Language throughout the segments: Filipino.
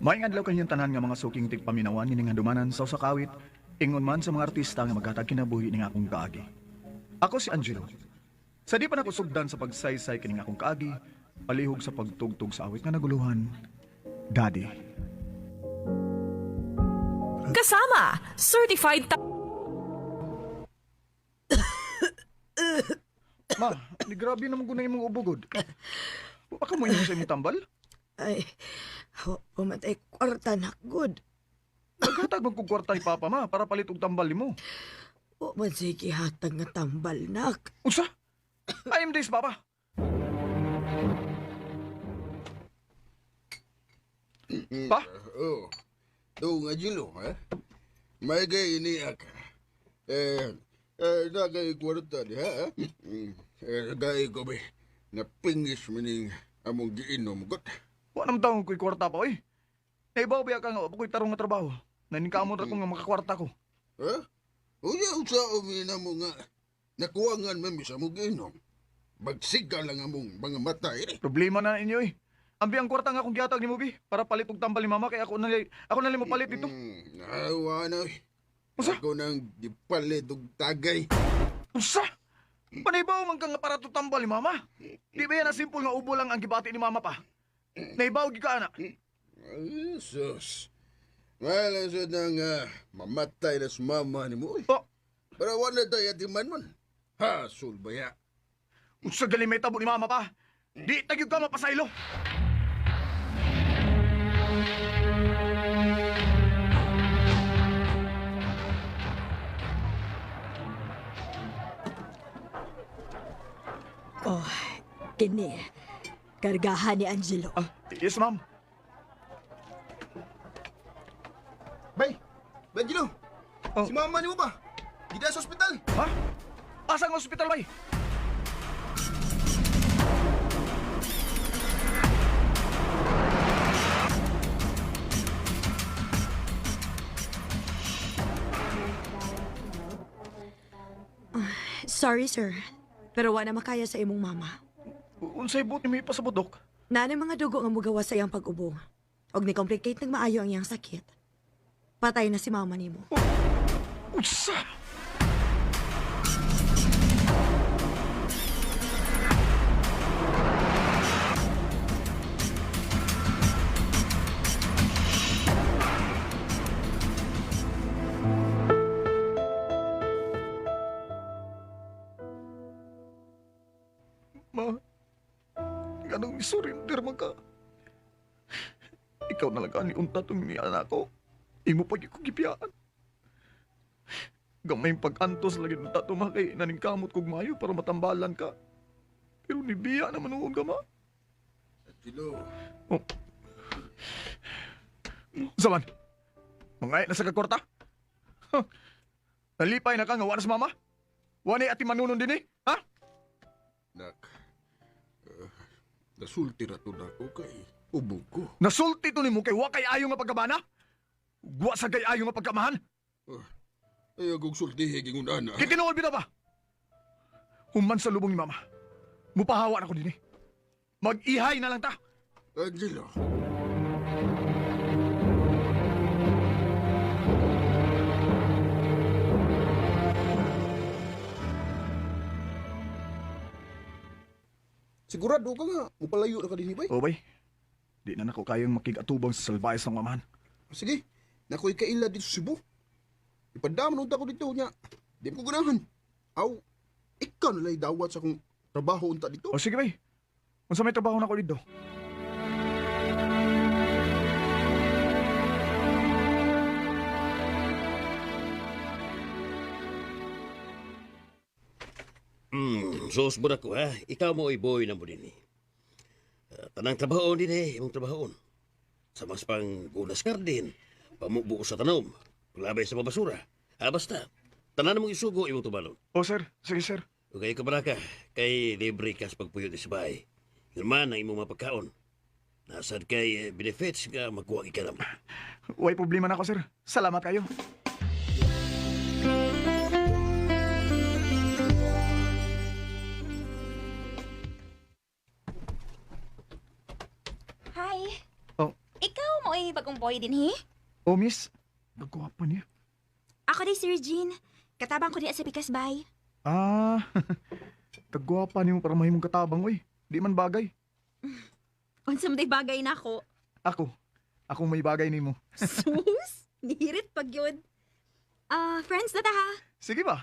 Maing adlaw kanyang tanan nga mga suking tigpaminawan ni nga dumanan sa usakawit, ingon man sa mga artista nga maghatag kinabuhi ning akong kaagi. Ako si Angelo. Sa di pa nakusugdan sa pagsaysay kining akong kaagi, palihog sa pagtugtog sa awit nga naguluhan, Daddy. Kasama, certified Ma, di grabe naman ko na imong ubugod. Baka mo inyong sa imong tambal? Ay, pumatay kwarta na good. Maghatag magkukwarta ni Papa ma para palit og tambal mo. O man sige hatag nga tambal nak. Usa? I am this, Papa. Pa? Oh, do nga Jilo, ha? May gay iniak. Nagay kwarta di, ha? Nagay ko ba? Napingis maning among giinom got. Wa nam taong ko'y kwarta pa, oy. Naibaw ba ka nga, ako'y tarong nga trabaho. Naninkamon ra ko nga makakwarta ko. Ha? Uya usa umina mo nga. Nakuwangan mami sa mong giinom. Magsiga lang among mga mata, eh. Problema na ninyo, eh. Ambi ang kwarta nga akong gihatag ni mo, bi. Para palit og tambal ni Mama, kaya ako na mo palit dito. Nawa na, eh. Usa? Ako nang gipalit og tagay. Usa? Panaibaw man ka nga para tutambal ni Mama. Di ba yan na simple nga ubo lang ang gibati ni Mama pa? Naibaw gi ka, anak. Ay, sus. Malasod na nga mamatay na sa mama ni mo, eh. Oh, Para wala tayo atiman man. Ha, sulbaya. usa gali may tabo ni Mama pa. Di tagyog ka mapasaylo. Oh, kini. Kargahan ni Angelo. Ah, yes, ma'am. Bay, Benjilo. Oh. Si mama ni mo ba? Gida sa ospital. Ha? Asang ospital bay? Sorry, sir. Pero wala makaya sa imong mama. Unsay buti may pasabudok? Nanay mga dugo nga mugawa sa iyang pag-ubo. Og ni-complicate ng maayo ang iyang sakit. Patay na si mama nimo. Usa! Ma, ganong isurrender man ka. Ikaw na lang ni unta tong ni anak ko. Imo pag ko gipiyaan. Gamay pag-antos lagi ng tato ma kay naningkamot kog mayo para matambalan ka. Pero nibiya naman noon ka ma. Benjilo. Oh. Zaman, mangay na sa kakwarta. Huh. Nalipay na ka nga wala sa mama. Wala ati manunon din eh. Ha? Nak, nasulti ra to nako kay ubog ko. Nasulti to ni mo kay wa kay ayo nga pagkabana? Wa sa kay ayo nga pagkamahan? Ay, agong sulti gingon ana. Kitinuod bitaw ba? Human sa lubong ni mama. Mupahawa na ko din eh. Mag-ihay na lang ta. Angelo. Sigurado ka nga, mupalayo na ka din, bay. O bay, di na nako kayang makigatubang sa salbayas ng mamahan. Sige, nako'y kaila dito sa Cebu. Ipadaman unta ko dito niya. Di ko ganahan. Aw, ikaw nalay dawat sa akong trabaho unta dito. O sige bay, unsa may trabaho na ko dito? Sos mo na ko ha. Ikaw mo boy na mo din eh. Tanang trabahoon din eh, imong trabahoon. Sa mas pang gulas garden, pamubuo sa tanom, paglabay sa mabasura. Basta, tanan mong isugo imong tubalon. O sir, sige sir. Okay ka ba ka, kay libre ka sa pagpuyo sa bahay. Yun man ang imong mapagkaon. Nasad kay benefits nga magkuha ka naman. Way problema na ako sir. Salamat kayo. Hi. Oh. Ikaw mo mo ay bagong boy din, he? Oh, miss. Nagkuha niya. Ako di si Regine. Katabang ko di sa Pikas Bay. Ah, kagwapa niyo para mahimong katabang, oy. Di man bagay. Unsa man day bagay na ako. Ako may bagay nimo. Sus! Nihirit pag yun. Friends na ta ha? Sige ba?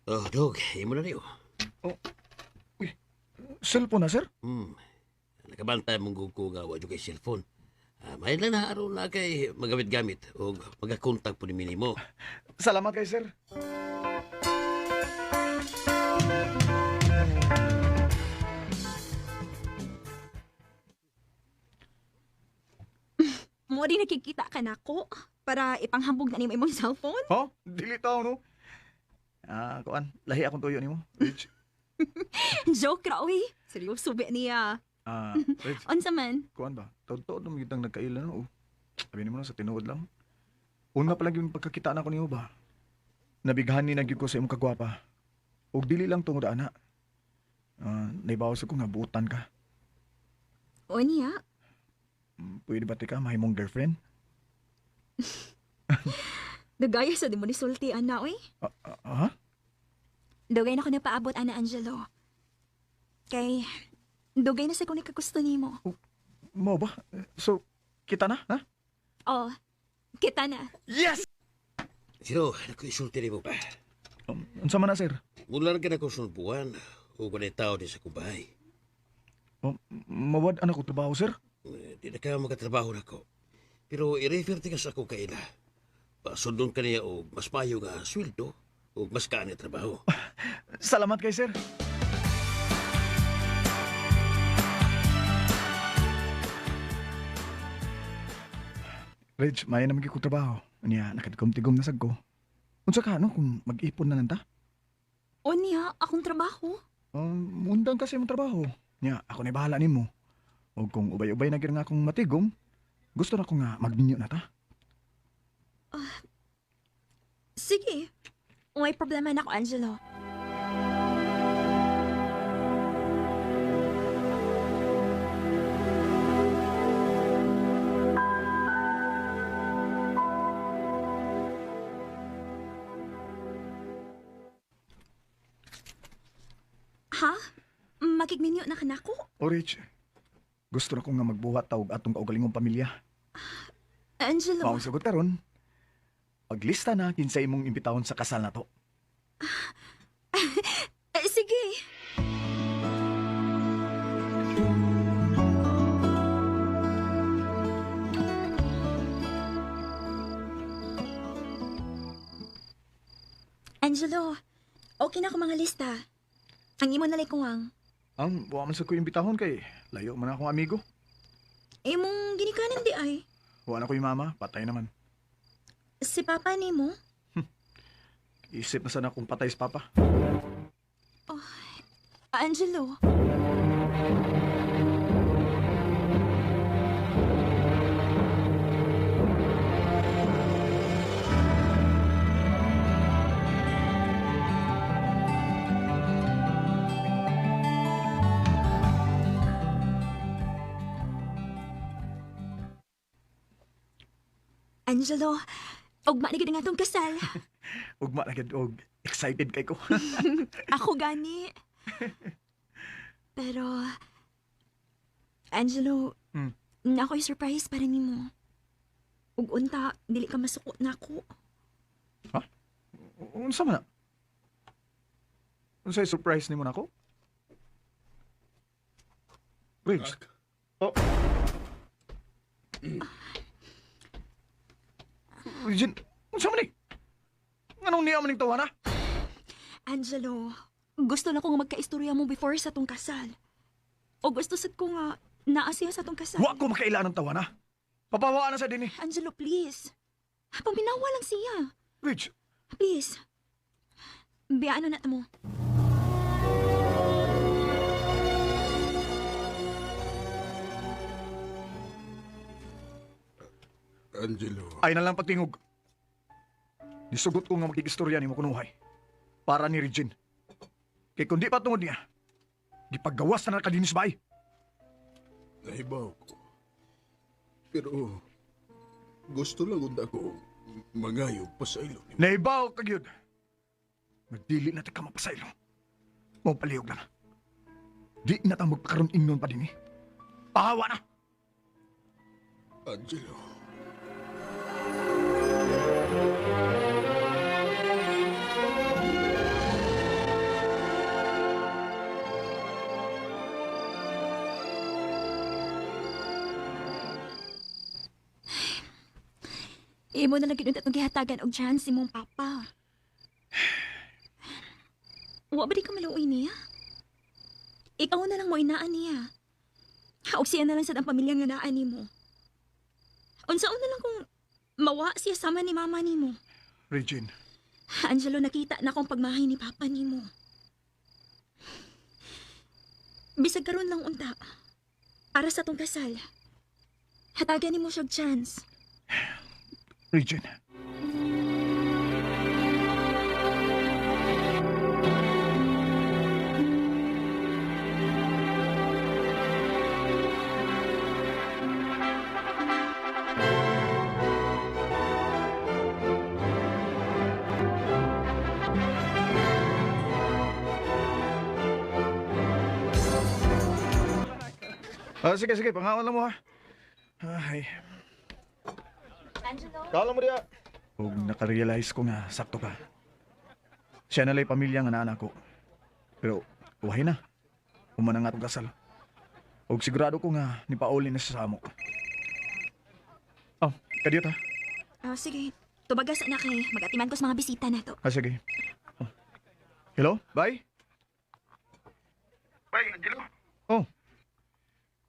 Oh, dog, imo na niyo. Cellphone na, sir? Nakabantay mong gugugawa dyan kay cellphone. May lang na araw na kay magamit-gamit o magakontak po ni Minimo. Salamat kay sir. Mo di nakikita ka na ko para ipanghambog na ni mo imong cellphone. Ha? Dili tao, no? Kuan, lahi akong tuyo nimo. Rich. Joke ra, uy. Seryoso ba niya? Rich, Unsa man? kuan ba? Taon-taon naman kitang nagkailan, no? Sabi mo na, sa tinuod lang. Una pa lang yung pagkakita na ko niyo ba? Nabighan ni nagyud ko sa imong kagwapa. Og dili lang tungod ana. Naibawas ko nga buutan ka. O niya? Pwede ba tika mahimong girlfriend? Dagaya sa di mo ni sulti, ana, uy. Ha? Dugay na ko napaabot, Ana Angelo. Kay, dugay na sa kung nikagusto ni mo. Mo ba? So, kita na, ha? Oh, kita na. Yes! Sino, nakuisulti ni mo pa. Unsa man na, sir? Mula ka na kung sunbuan o kung tao din sa kubahay. Mawad anak ko trabaho, sir? Di na ka makatrabaho na ko. Pero i-refer ti ka sa ako kaila. Pasundon ka niya o mas payo nga sweldo o mas kaani trabaho. Salamat kay sir. Reg, may naman ko trabaho. Niya, nakadikom-tigom na sag ko. Unsa ka, no? Kung mag-ipon na nanta? O niya, akong trabaho. Mundang kasi mong trabaho. Niya, ako na bahala nimo. O kung ubay-ubay na nga akong matigom, gusto na ko nga magninyo na ta. Sige. May problema na ako, Angelo. Ha? Makigminyo na ka na ko? O Reg, gusto na ko nga magbuhat tawag atong kaugalingong pamilya. Angelo, Maong sagot karon. Paglista na kinsa imong imbitahon sa kasal na to. sige. Angelo, okay na ako mga lista. Ang imo nalay kuwang. Ang wa man sa ko imbitahon kay layo man akong amigo. Imong ginikanan di ay. Wa na ko yung mama, patay naman. Si Papa ni mo? Isip na sana kung patay si Papa. Angelo. Angelo, ugma na gid nga tong kasal. Ugma na gid og excited kay ko. Ako gani. Pero, Angelo, na ako'y surprise para nimo. Ug unta, dili ka masuko na ako. Unsa man na? Unsay surprise nimo nako? Rich. Oh. Regine, unsa man ni? Anong niya man ning tawa na? Angelo, gusto na kong magkaistorya mo before sa tong kasal. O gusto sad ko nga naasiya sa tong kasal. Wa ko makailan ng tawa na. Papawaan na sa dinhi. Angelo, please. Paminawa lang siya. Rich, Please. Biyaan na mo. Angelo. ay na lang pagtingog. Nisugot ko nga magkikistorya ni mo kunuhay. Para ni Regine. Kay kundi pa tungod niya, gipaggawas na nakadinis ba ay? Nahibaw ko. Pero gusto lang gud ako mangayo pa sa ilo ni Naibaw ka gyud. Nagdili na ka mapasaylo. Mo palihog lang. Di na ta magpakaroon ingnon pa din eh. Pahawa na! Angelo. Imo na lagi nun itong gihatagan og chance imong papa. Wa ba di ka maluoy niya? Ikaw na lang mo inaan niya. Haog siya na lang sa ang pamilya nga naan nimo. Unsaon na lang kung mawa siya sama ni mama nimo. Regine, Angelo, nakita na akong pagmahay ni papa nimo. Bisag karon lang unta. Para sa tong kasal. Hatagan nimo siyang chance. Regine. Sige, pangawan lang mo ha. Ay. Angelo? Kala mo diya. Huwag nakarealize ko nga sakto ka. Siya nalay pamilya nga naanak ko. Pero, uhay na. Umana nga itong kasal. Huwag sigurado ko nga ni Pauli na sa samo. Oh, kadiyot ha. Sige. Tubagas na kay magatiman ko sa mga bisita na to. Sige. Oh. Hello? Bye? Bay, Angelo. Oh,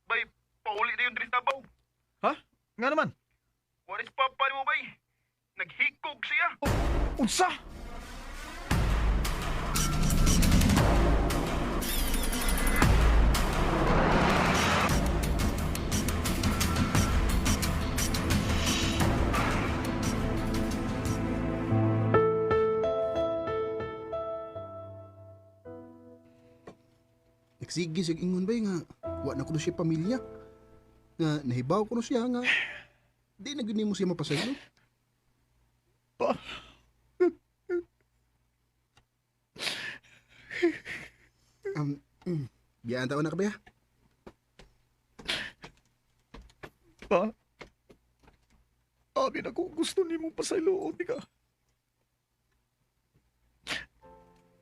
Bay, pauli na yung Dristabaw. ha? Nga naman. Waris papa mo, bay. Naghikog siya. Unsa? Nagsige sig ingon bay nga wa na kuno siya pamilya. Nga nahibaw ko no siya nga di na gyud nimo siya mapasaylo. Pa? Biyaan taon na ka ba ya? Pa? Abi na ko gusto ni mong pasayloon, di ka?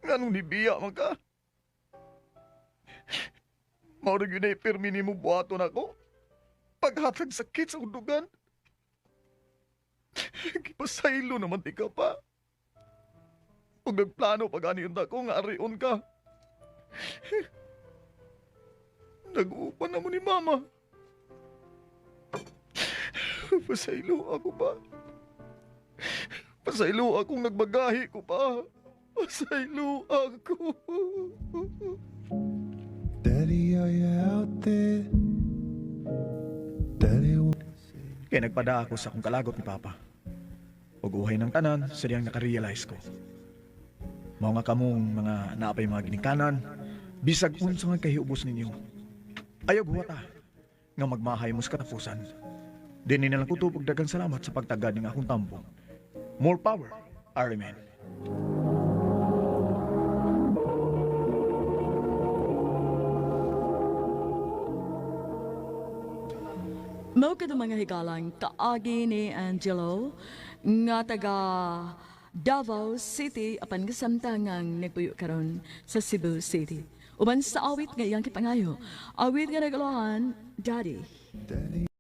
Nga nung nibiya man ka? Maurag yun ay permi ni mong buhaton ako? Paghatag sakit sa undugan? Kipasaylo naman di ka pa. Kung nagplano pag-aniyon ako nga arion ka. Nag-uupan na mo ni Mama. Pasaylo ako pa. Pasaylo akong nagbagahi ko pa. Pasaylo ako. Daddy, are you out there? Daddy, Kaya nagpada ako sa akong kalagot ni Papa. Pag-uhay ng tanan, sadyang nakarealize ko. Mao nga kamong mga naapay mga ginikanan, bisag unsa nga kahiubos ninyo. Ayaw buwata nga magmahay mo sa katapusan. Dini na lang ko tupog dagang salamat sa pagtagad ng akong tambong. More power, Iron Man. Mao kada mga higalang kaagi ni Angelo nga taga Davao City apan kasamtangang nagpuyo karon sa Cebu City. Uban sa awit nga iyang kipangayo, awit nga nagalohan, Daddy. Daddy.